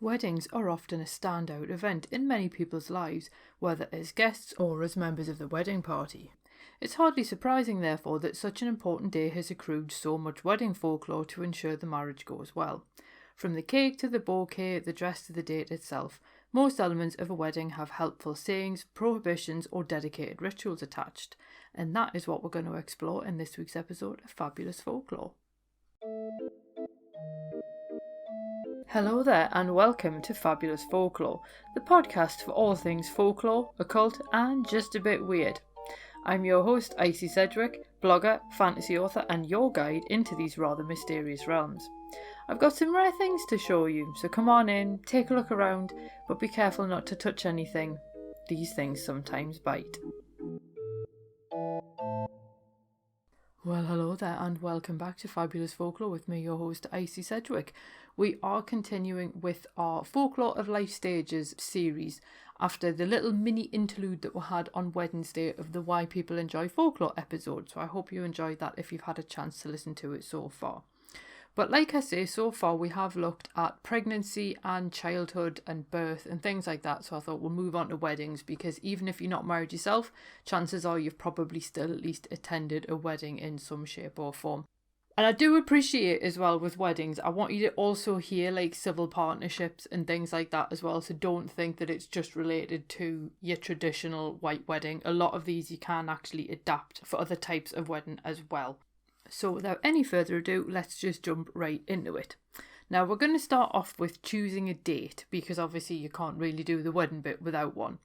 Weddings are often a standout event in many people's lives, whether as guests or as members of the wedding party. It's hardly surprising, therefore, that such an important day has accrued so much wedding folklore to ensure the marriage goes well. From the cake to the bouquet, the dress to the date itself, most elements of a wedding have helpful sayings, prohibitions, or dedicated rituals attached. And that is what we're going to explore in this week's episode of Fabulous Folklore. Hello there and welcome to Fabulous Folklore, the podcast for all things folklore, occult and just a bit weird. I'm your host Icy Sedgwick, blogger, fantasy author and your guide into these rather mysterious realms. I've got some rare things to show you, so come on in, take a look around, but be careful not to touch anything. These things sometimes bite. Well, hello there and welcome back to Fabulous Folklore with me, your host Icy Sedgwick. We are continuing with our Folklore of Life Stages series after the little mini interlude that we had on Wednesday of the Why People Enjoy Folklore episode. So I hope you enjoyed that if you've had a chance to listen to it so far. But like I say, so far we have looked at pregnancy and childhood and birth and things like that. So I thought we'll move on to weddings, because even if you're not married yourself, chances are you've probably still at least attended a wedding in some shape or form. And I do appreciate as well with weddings, I want you to also hear like civil partnerships and things like that as well. So don't think that it's just related to your traditional white wedding. A lot of these you can actually adapt for other types of wedding as well. So without any further ado, let's just jump right into it. Now we're going to start off with choosing a date, because obviously you can't really do the wedding bit without one.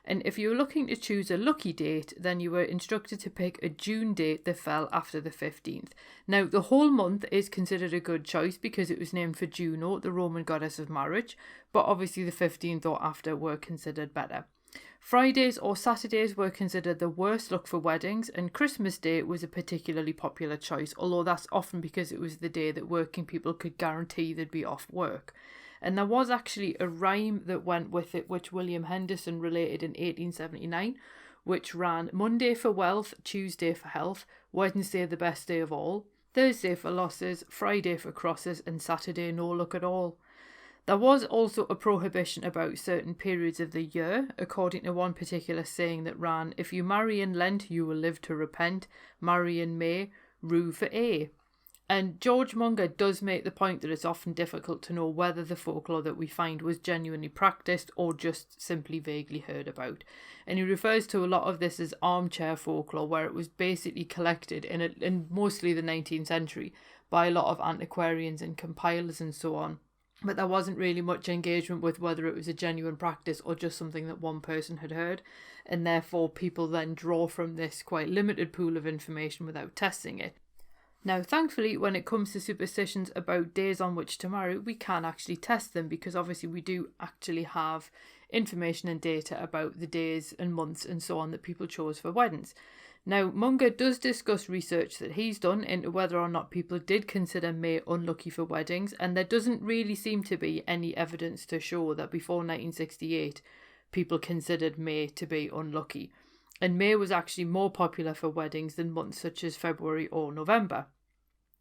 And if you're looking to choose a lucky date, then you were instructed to pick a June date that fell after the 15th. Now the whole month is considered a good choice because it was named for Juno, the Roman goddess of marriage, but obviously the 15th or after were considered better. Fridays or Saturdays were considered the worst luck for weddings, and Christmas Day was a particularly popular choice, although that's often because it was the day that working people could guarantee they'd be off work. And there was actually a rhyme that went with it, which William Henderson related in 1879, which ran: Monday for wealth, Tuesday for health, Wednesday the best day of all, Thursday for losses, Friday for crosses, and Saturday no luck at all. There was also a prohibition about certain periods of the year, according to one particular saying that ran: if you marry in Lent, you will live to repent, marry in May, rue for A. And George Munger does make the point that it's often difficult to know whether the folklore that we find was genuinely practiced or just simply vaguely heard about. And he refers to a lot of this as armchair folklore, where it was basically collected in mostly the 19th century by a lot of antiquarians and compilers and so on. But there wasn't really much engagement with whether it was a genuine practice or just something that one person had heard, and therefore people then draw from this quite limited pool of information without testing it. Now, thankfully, when it comes to superstitions about days on which to marry, we can actually test them, because obviously we do actually have information and data about the days and months and so on that people chose for weddings. Now, Munger does discuss research that he's done into whether or not people did consider May unlucky for weddings, and there doesn't really seem to be any evidence to show that before 1968 people considered May to be unlucky. And May was actually more popular for weddings than months such as February or November.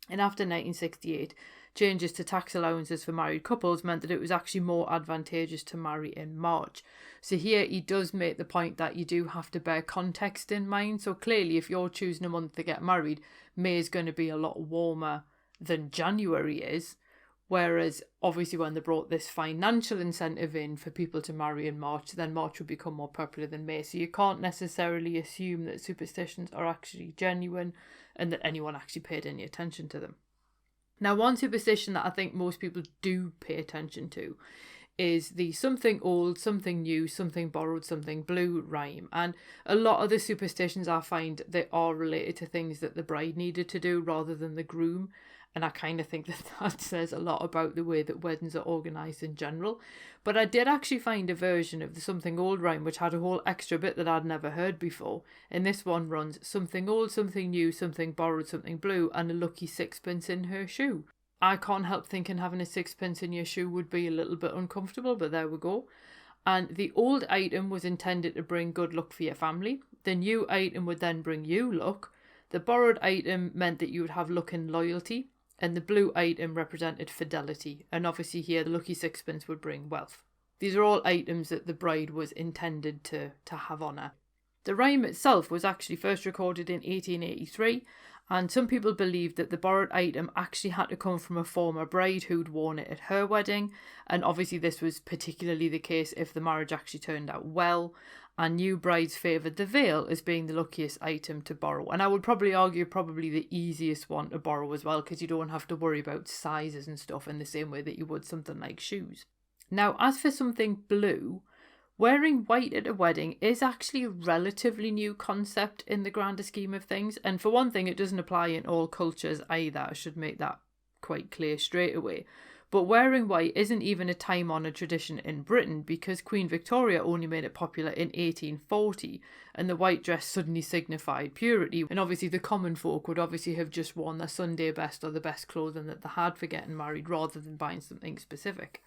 And after 1968, changes to tax allowances for married couples meant that it was actually more advantageous to marry in March. So here he does make the point that you do have to bear context in mind. So clearly, if you're choosing a month to get married, May is going to be a lot warmer than January is. Whereas obviously when they brought this financial incentive in for people to marry in March, then March would become more popular than May. So you can't necessarily assume that superstitions are actually genuine and that anyone actually paid any attention to them. Now, one superstition that I think most people do pay attention to is the something old, something new, something borrowed, something blue rhyme. And a lot of the superstitions I find they are related to things that the bride needed to do rather than the groom. And I kind of think that says a lot about the way that weddings are organised in general. But I did actually find a version of the something old rhyme which had a whole extra bit that I'd never heard before. And this one runs: something old, something new, something borrowed, something blue, and a lucky sixpence in her shoe. I can't help thinking having a sixpence in your shoe would be a little bit uncomfortable, but there we go. And the old item was intended to bring good luck for your family. The new item would then bring you luck. The borrowed item meant that you would have luck and loyalty. and the blue item represented fidelity, and obviously here the lucky sixpence would bring wealth. These are all items that the bride was intended to have on her. The rhyme itself was actually first recorded in 1883, and some people believe that the borrowed item actually had to come from a former bride who'd worn it at her wedding, and obviously this was particularly the case if the marriage actually turned out well, and new brides favoured the veil as being the luckiest item to borrow. And I would probably argue probably the easiest one to borrow as well, because you don't have to worry about sizes and stuff in the same way that you would something like shoes. Now, as for something blue, wearing white at a wedding is actually a relatively new concept in the grander scheme of things. And for one thing, it doesn't apply in all cultures either. I should make that quite clear straight away. But wearing white isn't even a time-honoured tradition in Britain, because Queen Victoria only made it popular in 1840, and the white dress suddenly signified purity. And obviously the common folk would obviously have just worn their Sunday best or the best clothing that they had for getting married, rather than buying something specific.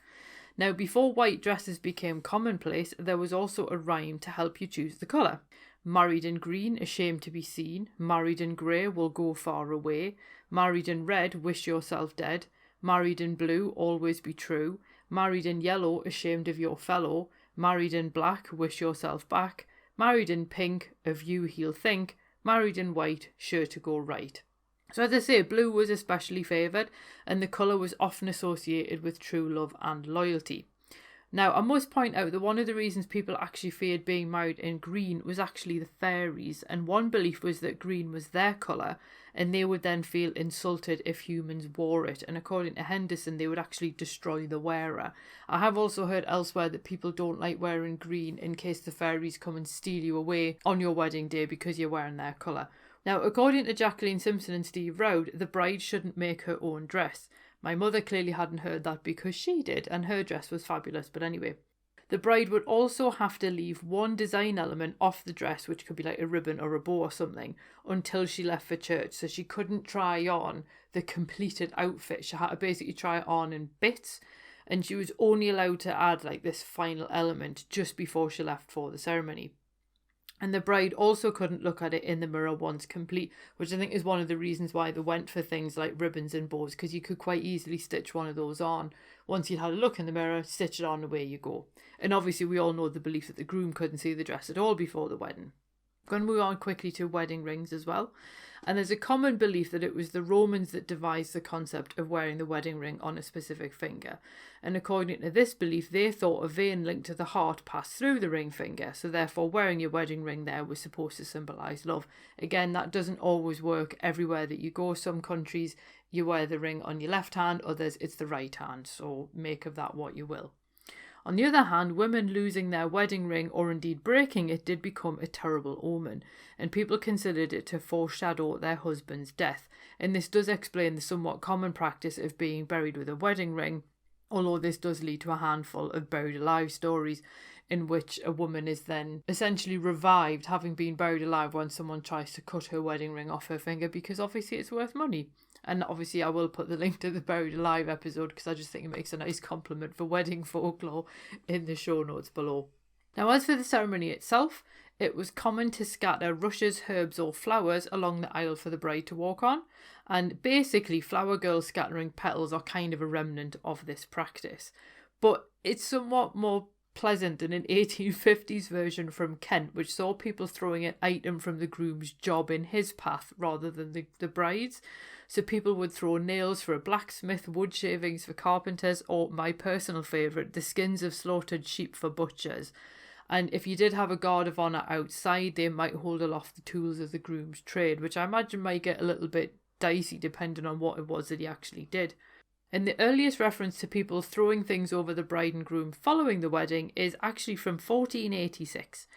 Now, before white dresses became commonplace, there was also a rhyme to help you choose the colour. Married in green, ashamed to be seen. Married in grey, will go far away. Married in red, wish yourself dead. Married in blue, always be true. Married in yellow, ashamed of your fellow. Married in black, wish yourself back. Married in pink, of you he'll think. Married in white, sure to go right. So as I say, blue was especially favoured, and the colour was often associated with true love and loyalty. Now, I must point out that one of the reasons people actually feared being married in green was actually the fairies, and one belief was that green was their colour, and they would then feel insulted if humans wore it, and according to Henderson, they would actually destroy the wearer. I have also heard elsewhere that people don't like wearing green in case the fairies come and steal you away on your wedding day because you're wearing their colour. Now, according to Jacqueline Simpson and Steve Roud, the bride shouldn't make her own dress. My mother clearly hadn't heard that because she did, and her dress was fabulous. But anyway, the bride would also have to leave one design element off the dress, which could be like a ribbon or a bow or something, until she left for church. So she couldn't try on the completed outfit. She had to basically try it on in bits, and she was only allowed to add like this final element just before she left for the ceremony. And the bride also couldn't look at it in the mirror once complete, which I think is one of the reasons why they went for things like ribbons and bows, because you could quite easily stitch one of those on. Once you'd had a look in the mirror, stitch it on, away you go. And obviously we all know the belief that the groom couldn't see the dress at all before the wedding. I'm going to move on quickly to wedding rings as well. And there's a common belief that it was the Romans that devised the concept of wearing the wedding ring on a specific finger. And according to this belief, they thought a vein linked to the heart passed through the ring finger. So therefore, wearing your wedding ring there was supposed to symbolise love. Again, that doesn't always work everywhere that you go. Some countries, you wear the ring on your left hand, others it's the right hand. So make of that what you will. On the other hand, women losing their wedding ring or indeed breaking it did become a terrible omen, and people considered it to foreshadow their husband's death. And this does explain the somewhat common practice of being buried with a wedding ring, although this does lead to a handful of buried alive stories in which a woman is then essentially revived having been buried alive when someone tries to cut her wedding ring off her finger, because obviously it's worth money. And obviously I will put the link to the Buried Alive episode because I just think it makes a nice compliment for wedding folklore in the show notes below. Now, as for the ceremony itself, it was common to scatter rushes, herbs or flowers along the aisle for the bride to walk on. And basically flower girls scattering petals are kind of a remnant of this practice. But it's somewhat more pleasant in an 1850s version from Kent, which saw people throwing an item from the groom's job in his path rather than the bride's. So people would throw nails for a blacksmith, wood shavings for carpenters, or my personal favourite, the skins of slaughtered sheep for butchers. And if you did have a guard of honour outside, they might hold aloft the tools of the groom's trade, which I imagine might get a little bit dicey depending on what it was that he actually did. And the earliest reference to people throwing things over the bride and groom following the wedding is actually from 1486.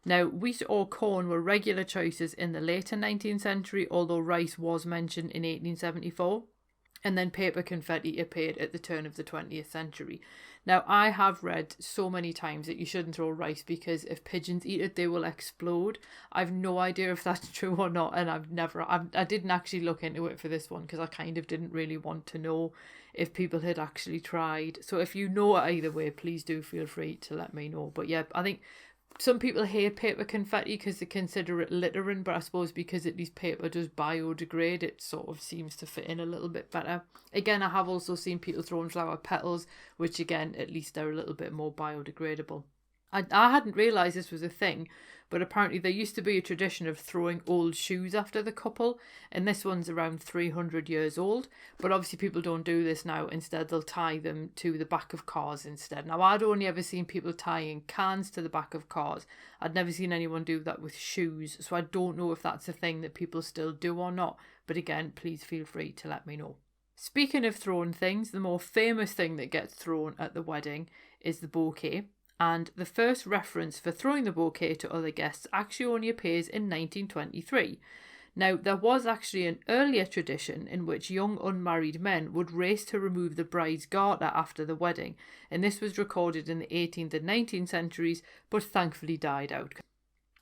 Now, wheat or corn were regular choices in the later 19th century, although rice was mentioned in 1874. And then paper confetti appeared at the turn of the 20th century. Now, I have read so many times that you shouldn't throw rice because if pigeons eat it, they will explode. I've no idea if that's true or not, and I didn't actually look into it for this one because I kind of didn't really want to know if people had actually tried. So if you know either way, please do feel free to let me know. But yeah, I think Some people hate paper confetti because they consider it littering, but I suppose because at least paper does biodegrade, it sort of seems to fit in a little bit better. Again, I have also seen people throwing flower petals, which again, at least they're a little bit more biodegradable. I hadn't realised this was a thing, but apparently there used to be a tradition of throwing old shoes after the couple, and this one's around 300 years old, but obviously people don't do this now. Instead, they'll tie them to the back of cars instead. Now, I'd only ever seen people tying cans to the back of cars. I'd never seen anyone do that with shoes, so I don't know if that's a thing that people still do or not, but again, please feel free to let me know. Speaking of throwing things, the more famous thing that gets thrown at the wedding is the bouquet. And the first reference for throwing the bouquet to other guests actually only appears in 1923. Now, there was actually an earlier tradition in which young unmarried men would race to remove the bride's garter after the wedding, and this was recorded in the 18th and 19th centuries, but thankfully died out.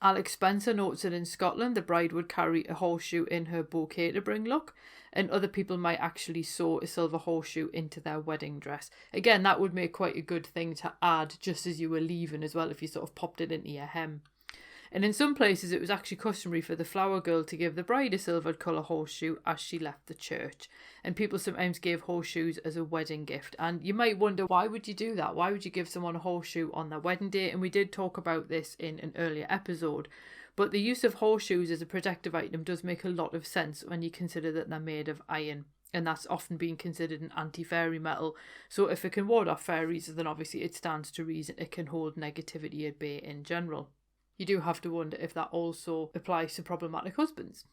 Alex Spencer notes that in Scotland the bride would carry a horseshoe in her bouquet to bring luck, and other people might actually sew a silver horseshoe into their wedding dress. Again, that would make quite a good thing to add just as you were leaving as well, if you sort of popped it into your hem. And in some places it was actually customary for the flower girl to give the bride a silver colour horseshoe as she left the church. And people sometimes gave horseshoes as a wedding gift. And you might wonder, why would you do that? Why would you give someone a horseshoe on their wedding day? And we did talk about this in an earlier episode. But the use of horseshoes as a protective item does make a lot of sense when you consider that they're made of iron. And that's often being considered an anti-fairy metal. So if it can ward off fairies, then obviously it stands to reason it can hold negativity at bay in general. You do have to wonder if that also applies to problematic husbands.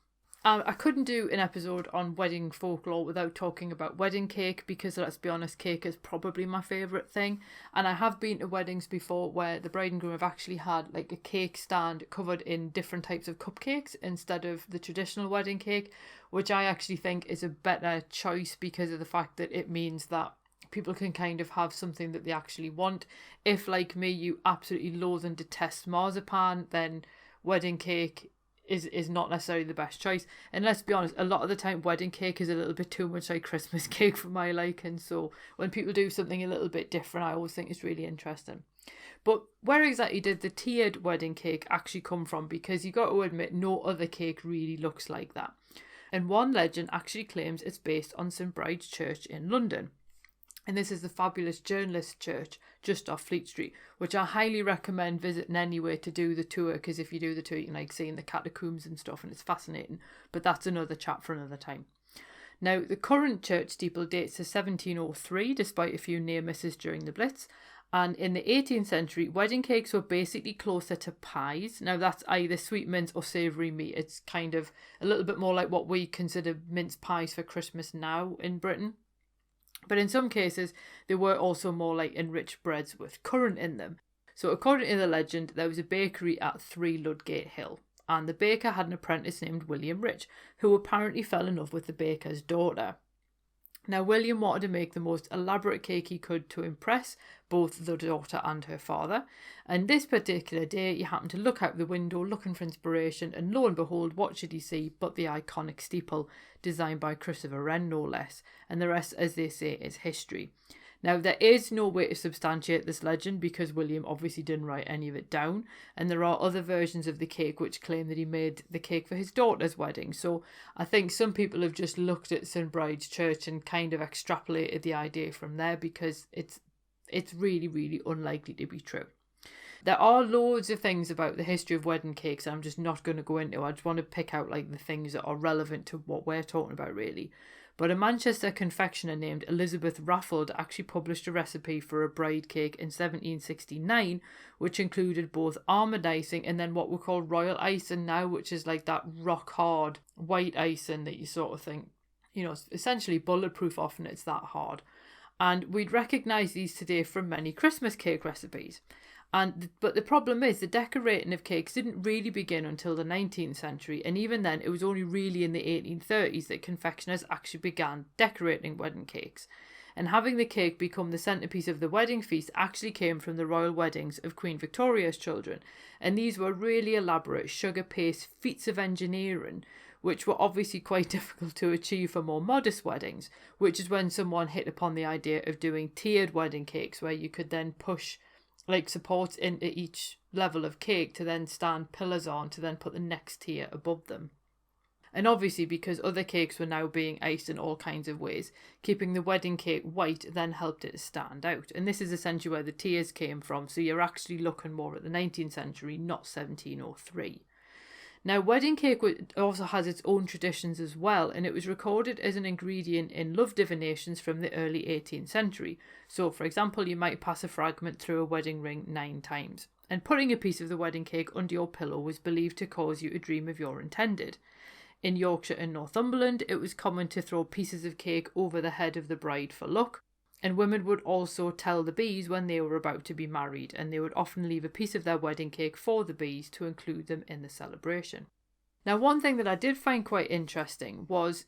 I couldn't do an episode on wedding folklore without talking about wedding cake, because let's be honest, cake is probably my favourite thing. And I have been to weddings before where the bride and groom have actually had like a cake stand covered in different types of cupcakes instead of the traditional wedding cake, which I actually think is a better choice because of the fact that it means that people can kind of have something that they actually want. If, like me, you absolutely loathe and detest marzipan, then wedding cake is not necessarily the best choice. And let's be honest, a lot of the time wedding cake is a little bit too much like Christmas cake for my liking. So when people do something a little bit different, I always think it's really interesting. But where exactly did the tiered wedding cake actually come from? Because you got to admit, no other cake really looks like that. And one legend actually claims it's based on St Bride's Church in London. And this is the Fabulous Journalist Church just off Fleet Street, which I highly recommend visiting anyway to do the tour, because if you do the tour you can like see in the catacombs and stuff, and it's fascinating. But that's another chat for another time. Now, the current church steeple dates to 1703, despite a few near misses during the Blitz. And in the 18th century, wedding cakes were basically closer to pies. Now, that's either sweet mince or savoury meat. It's kind of a little bit more like what we consider mince pies for Christmas now in Britain. But in some cases, they were also more like enriched breads with currant in them. So according to the legend, there was a bakery at 3 Ludgate Hill, and the baker had an apprentice named William Rich, who apparently fell in love with the baker's daughter. Now, William wanted to make the most elaborate cake he could to impress both the daughter and her father. And this particular day, he happened to look out the window looking for inspiration, and lo and behold, what should he see but the iconic steeple, designed by Christopher Wren, no less. And the rest, as they say, is history. Now, there is no way to substantiate this legend because William obviously didn't write any of it down, and there are other versions of the cake which claim that he made the cake for his daughter's wedding. So I think some people have just looked at St Bride's Church and kind of extrapolated the idea from there, because it's really, really unlikely to be true. There are loads of things about the history of wedding cakes I'm just not going to go into. I just want to pick out like the things that are relevant to what we're talking about, really. But a Manchester confectioner named Elizabeth Raffald actually published a recipe for a bride cake in 1769, which included both almond icing and then what we call royal icing now, which is like that rock hard white icing that you sort of think, you know, essentially bulletproof often, it's that hard. And we'd recognise these today from many Christmas cake recipes. But the problem is the decorating of cakes didn't really begin until the 19th century, and even then it was only really in the 1830s that confectioners actually began decorating wedding cakes. And having the cake become the centrepiece of the wedding feast actually came from the royal weddings of Queen Victoria's children, and these were really elaborate sugar paste feats of engineering, which were obviously quite difficult to achieve for more modest weddings, which is when someone hit upon the idea of doing tiered wedding cakes where you could then push like supports into each level of cake to then stand pillars on to then put the next tier above them. And obviously, because other cakes were now being iced in all kinds of ways, keeping the wedding cake white then helped it to stand out. And this is essentially where the tiers came from, so you're actually looking more at the 19th century, not 1703. Now, wedding cake also has its own traditions as well, and it was recorded as an ingredient in love divinations from the early 18th century. So, for example, you might pass a fragment through a wedding ring 9 times. And putting a piece of the wedding cake under your pillow was believed to cause you to dream of your intended. In Yorkshire and Northumberland, it was common to throw pieces of cake over the head of the bride for luck. And women would also tell the bees when they were about to be married, and they would often leave a piece of their wedding cake for the bees to include them in the celebration. Now, one thing that I did find quite interesting was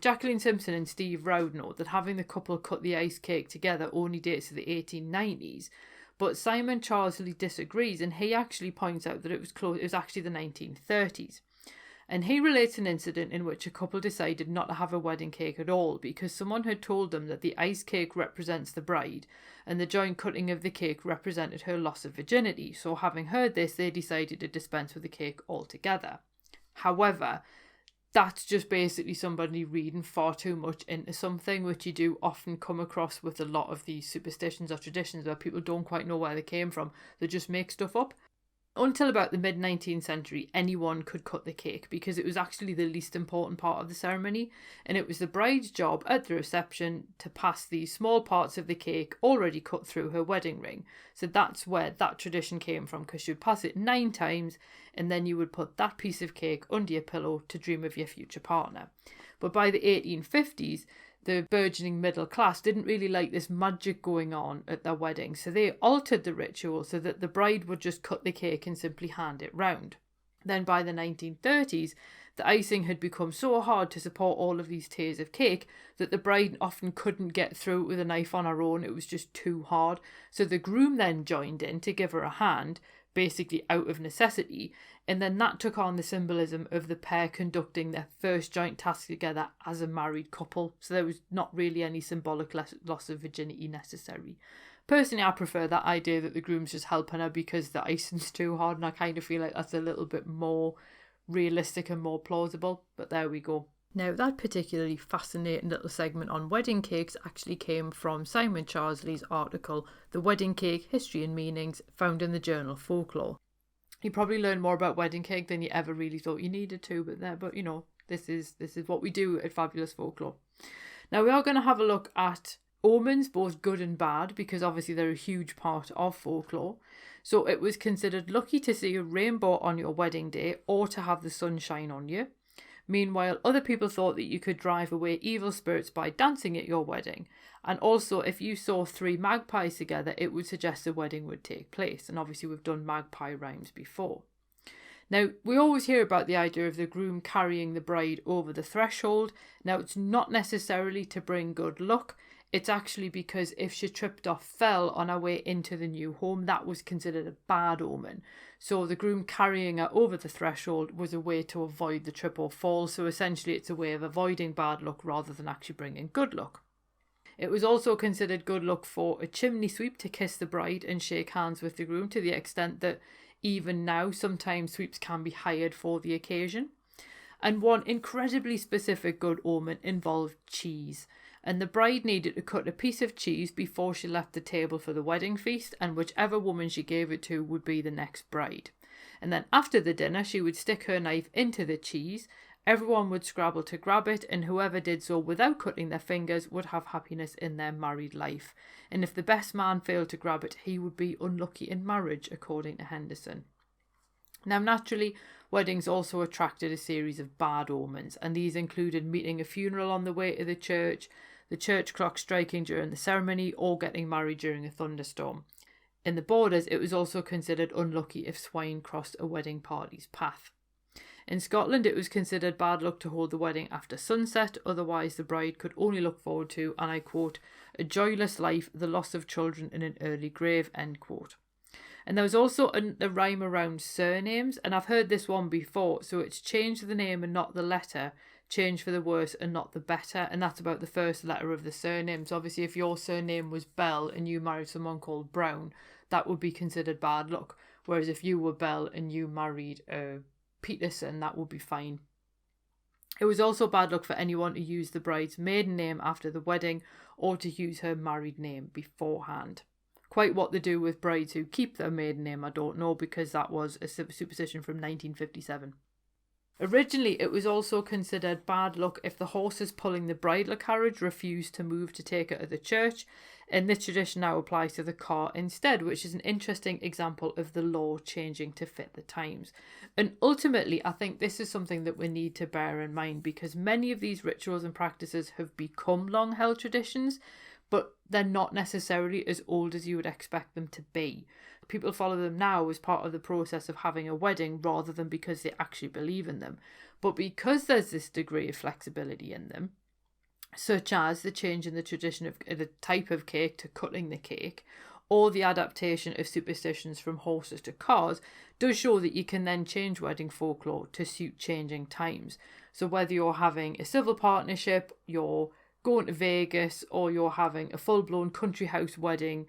Jacqueline Simpson and Steve Roud note that having the couple cut the ice cake together only dates to the 1890s, but Simon Charsley disagrees, and he actually points out that it was actually the 1930s. And he relates an incident in which a couple decided not to have a wedding cake at all because someone had told them that the ice cake represents the bride and the joint cutting of the cake represented her loss of virginity. So having heard this, they decided to dispense with the cake altogether. However, that's just basically somebody reading far too much into something, which you do often come across with a lot of these superstitions or traditions where people don't quite know where they came from. They just make stuff up. Until about the mid-19th century, anyone could cut the cake because it was actually the least important part of the ceremony, and it was the bride's job at the reception to pass these small parts of the cake already cut through her wedding ring. So that's where that tradition came from, because you'd pass it 9 times and then you would put that piece of cake under your pillow to dream of your future partner. But by the 1850s, the burgeoning middle class didn't really like this magic going on at their wedding, so they altered the ritual so that the bride would just cut the cake and simply hand it round. Then by the 1930s, the icing had become so hard to support all of these tiers of cake that the bride often couldn't get through it with a knife on her own. It was just too hard. So the groom then joined in to give her a hand, basically out of necessity, and then that took on the symbolism of the pair conducting their first joint task together as a married couple. So there was not really any symbolic loss of virginity necessary. Personally, I prefer that idea that the groom's just helping her because the icing's too hard, and I kind of feel like that's a little bit more realistic and more plausible, but there we go. Now, that particularly fascinating little segment on wedding cakes actually came from Simon Charsley's article, The Wedding Cake, History and Meanings, found in the journal Folklore. You probably learned more about wedding cake than you ever really thought you needed to, but you know, this is what we do at Fabulous Folklore. Now, we are going to have a look at omens, both good and bad, because obviously they're a huge part of folklore. So it was considered lucky to see a rainbow on your wedding day or to have the sun shine on you. Meanwhile, other people thought that you could drive away evil spirits by dancing at your wedding. And also, if you saw 3 magpies together, it would suggest a wedding would take place. And obviously, we've done magpie rhymes before. Now, we always hear about the idea of the groom carrying the bride over the threshold. Now, it's not necessarily to bring good luck. It's actually because if she tripped or fell on her way into the new home, that was considered a bad omen. So the groom carrying her over the threshold was a way to avoid the trip or fall. So essentially it's a way of avoiding bad luck rather than actually bringing good luck. It was also considered good luck for a chimney sweep to kiss the bride and shake hands with the groom, to the extent that even now sometimes sweeps can be hired for the occasion. And one incredibly specific good omen involved cheese. And the bride needed to cut a piece of cheese before she left the table for the wedding feast, and whichever woman she gave it to would be the next bride. And then after the dinner, she would stick her knife into the cheese. Everyone would scrabble to grab it, and whoever did so without cutting their fingers would have happiness in their married life. And if the best man failed to grab it, he would be unlucky in marriage, according to Henderson. Now, naturally, weddings also attracted a series of bad omens, and these included meeting a funeral on the way to the church clock striking during the ceremony, or getting married during a thunderstorm. In the Borders, it was also considered unlucky if swine crossed a wedding party's path. In Scotland, it was considered bad luck to hold the wedding after sunset, otherwise the bride could only look forward to, and I quote, a joyless life, the loss of children in an early grave, end quote. And there was also a rhyme around surnames, and I've heard this one before, so it's change the name and not the letter, change for the worse and not the better, and that's about the first letter of the surname. So obviously if your surname was Bell and you married someone called Brown, that would be considered bad luck, whereas if you were Bell and you married Peterson, that would be fine. It was also bad luck for anyone to use the bride's maiden name after the wedding or to use her married name beforehand. Quite what they do with brides who keep their maiden name, I don't know, because that was a superstition from 1957. Originally, it was also considered bad luck if the horses pulling the bridal carriage refused to move to take her to the church, and this tradition now applies to the car instead, which is an interesting example of the law changing to fit the times. And ultimately, I think this is something that we need to bear in mind, because many of these rituals and practices have become long-held traditions, but they're not necessarily as old as you would expect them to be. People follow them now as part of the process of having a wedding rather than because they actually believe in them. But because there's this degree of flexibility in them, such as the change in the tradition of the type of cake to cutting the cake, or the adaptation of superstitions from horses to cars, does show that you can then change wedding folklore to suit changing times. So whether you're having a civil partnership, you're going to Vegas, or you're having a full-blown country house wedding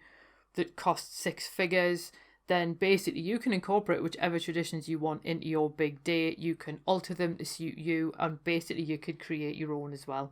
that costs 6 figures, then basically you can incorporate whichever traditions you want into your big day. You can alter them to suit you, and basically you could create your own as well.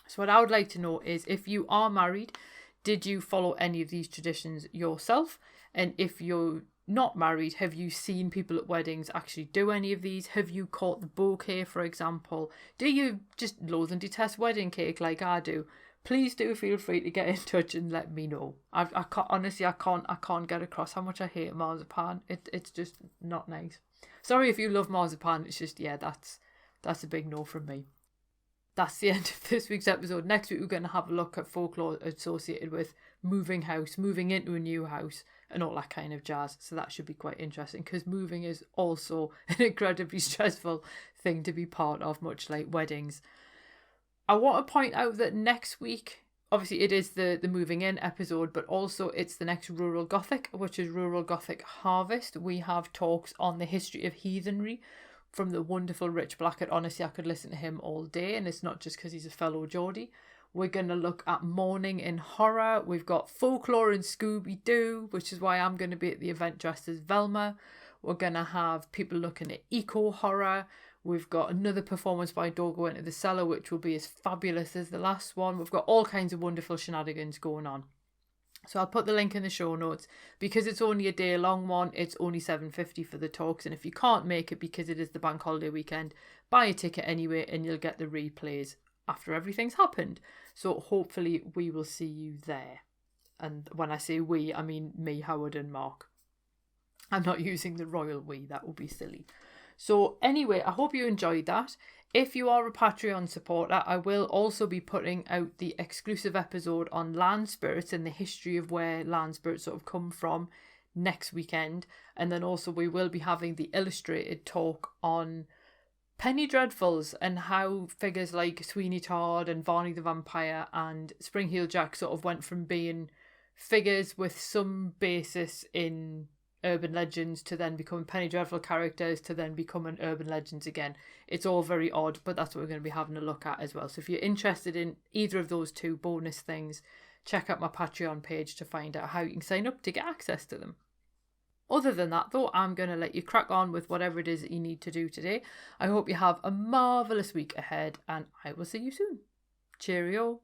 So what I would like to know is, if you are married, did you follow any of these traditions yourself? And if you're not married, have you seen people at weddings actually do any of these? Have you caught the bouquet, for example? Do you just loathe and detest wedding cake like I do? Please do feel free to get in touch and let me know. I can't, honestly, I can't get across how much I hate marzipan. It's just not nice. Sorry if you love marzipan. It's just, yeah, that's a big no from me. That's the end of this week's episode. Next week we're going to have a look at folklore associated with moving house, moving into a new house, and all that kind of jazz. So that should be quite interesting, because moving is also an incredibly stressful thing to be part of, much like weddings. I want to point out that next week, obviously it is the moving in episode, but also it's the next Rural Gothic, which is Rural Gothic Harvest. We have talks on the history of heathenry from the wonderful Rich Blackett. Honestly, I could listen to him all day, and it's not just because he's a fellow Geordie. We're going to look at mourning in horror. We've got folklore in Scooby-Doo, which is why I'm going to be at the event dressed as Velma. We're going to have people looking at eco-horror. We've got another performance by Don't Go Into the Cellar, which will be as fabulous as the last one. We've got all kinds of wonderful shenanigans going on. So I'll put the link in the show notes. Because it's only a day long one, it's only $7.50 for the talks. And if you can't make it because it is the bank holiday weekend, buy a ticket anyway and you'll get the replays after everything's happened. So hopefully we will see you there. And when I say we, I mean me, Howard and Mark. I'm not using the royal we, that would be silly. So anyway, I hope you enjoyed that. If you are a Patreon supporter, I will also be putting out the exclusive episode on land spirits and the history of where land spirits sort of come from next weekend. And then also we will be having the illustrated talk on Penny Dreadfuls and how figures like Sweeney Todd and Varney the Vampire and Spring-Heeled Jack sort of went from being figures with some basis in urban legends to then become Penny Dreadful characters to then becoming urban legends again. It's all very odd, but that's what we're going to be having a look at as well. So if you're interested in either of those two bonus things, check out my Patreon page to find out how you can sign up to get access to them. Other than that, though, I'm going to let you crack on with whatever it is that you need to do today. I hope you have a marvellous week ahead, and I will see you soon. Cheerio.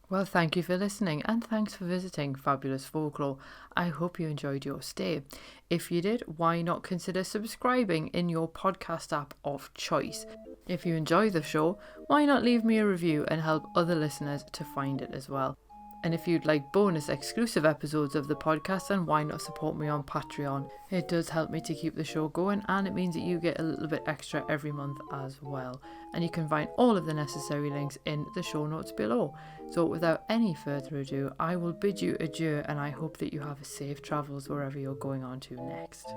Well, thank you for listening, and thanks for visiting Fabulous Folklore. I hope you enjoyed your stay. If you did, why not consider subscribing in your podcast app of choice? If you enjoy the show, why not leave me a review and help other listeners to find it as well? And if you'd like bonus exclusive episodes of the podcast, then why not support me on Patreon? It does help me to keep the show going, and it means that you get a little bit extra every month as well. And you can find all of the necessary links in the show notes below. So without any further ado, I will bid you adieu, and I hope that you have safe travels wherever you're going on to next.